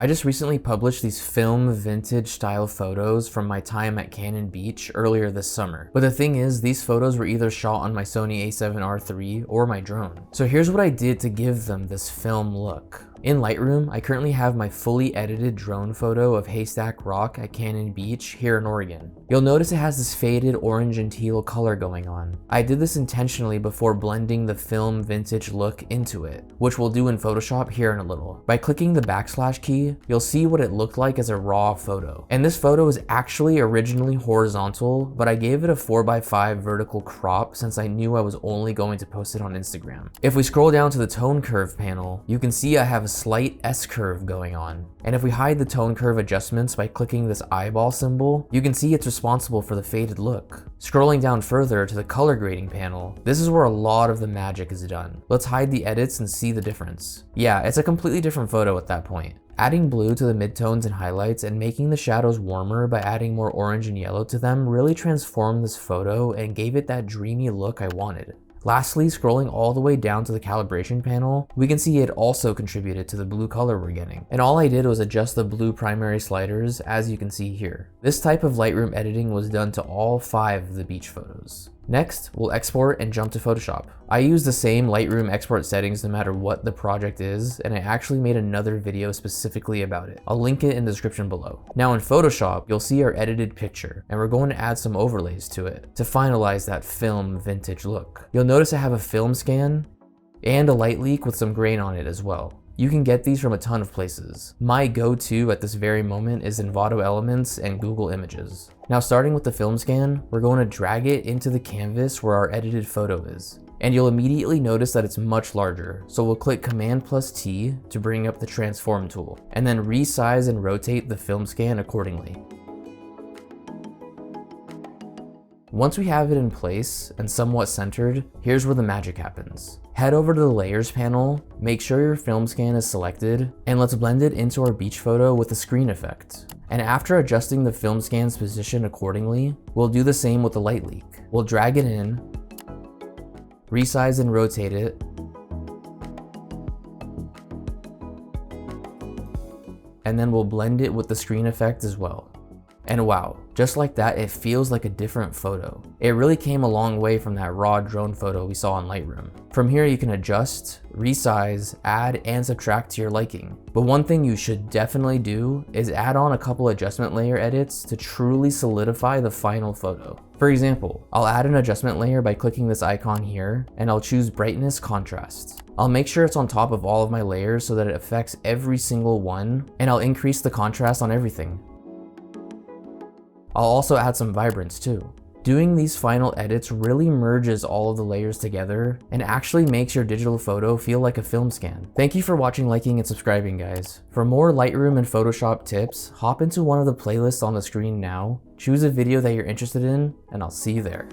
I just recently published these film vintage style photos from my time at Cannon Beach earlier this summer. But the thing is, these photos were either shot on my Sony a7R III or my drone. So here's what I did to give them this film look. In Lightroom, I currently have my fully edited drone photo of Haystack Rock at Cannon Beach here in Oregon. You'll notice it has this faded orange and teal color going on. I did this intentionally before blending the film vintage look into it, which we'll do in Photoshop here in a little. By clicking the backslash key, you'll see what it looked like as a raw photo. And this photo is actually originally horizontal, but I gave it a 4x5 vertical crop since I knew I was only going to post it on Instagram. If we scroll down to the tone curve panel, you can see I have a slight S-curve going on. And if we hide the tone curve adjustments by clicking this eyeball symbol, you can see it's responsible for the faded look. Scrolling down further to the color grading panel, this is where a lot of the magic is done. Let's hide the edits and see the difference. Yeah, it's a completely different photo at that point. Adding blue to the midtones and highlights and making the shadows warmer by adding more orange and yellow to them really transformed this photo and gave it that dreamy look I wanted. Lastly, scrolling all the way down to the calibration panel, we can see it also contributed to the blue color we're getting. And all I did was adjust the blue primary sliders, as you can see here. This type of Lightroom editing was done to all 5 of the beach photos. Next, we'll export and jump to Photoshop. I use the same Lightroom export settings no matter what the project is, and I actually made another video specifically about it. I'll link it in the description below. Now in Photoshop, you'll see our edited picture, and we're going to add some overlays to it to finalize that film vintage look. You'll notice I have a film scan and a light leak with some grain on it as well. You can get these from a ton of places. My go-to at this very moment is Envato Elements and Google Images. Now starting with the film scan, we're going to drag it into the canvas where our edited photo is. And you'll immediately notice that it's much larger. So we'll click Command+T to bring up the transform tool, and then resize and rotate the film scan accordingly. Once we have it in place and somewhat centered, here's where the magic happens. Head over to the layers panel, make sure your film scan is selected, and let's blend it into our beach photo with a screen effect. And after adjusting the film scan's position accordingly, we'll do the same with the light leak. We'll drag it in, resize and rotate it, and then we'll blend it with the screen effect as well. And wow, just like that, it feels like a different photo. It really came a long way from that raw drone photo we saw in Lightroom. From here, you can adjust, resize, add, and subtract to your liking. But one thing you should definitely do is add on a couple adjustment layer edits to truly solidify the final photo. For example, I'll add an adjustment layer by clicking this icon here, and I'll choose brightness contrast. I'll make sure it's on top of all of my layers so that it affects every single one, and I'll increase the contrast on everything. I'll also add some vibrance too. Doing these final edits really merges all of the layers together and actually makes your digital photo feel like a film scan. Thank you for watching, liking, and subscribing, guys. For more Lightroom and Photoshop tips, hop into one of the playlists on the screen now, choose a video that you're interested in, and I'll see you there.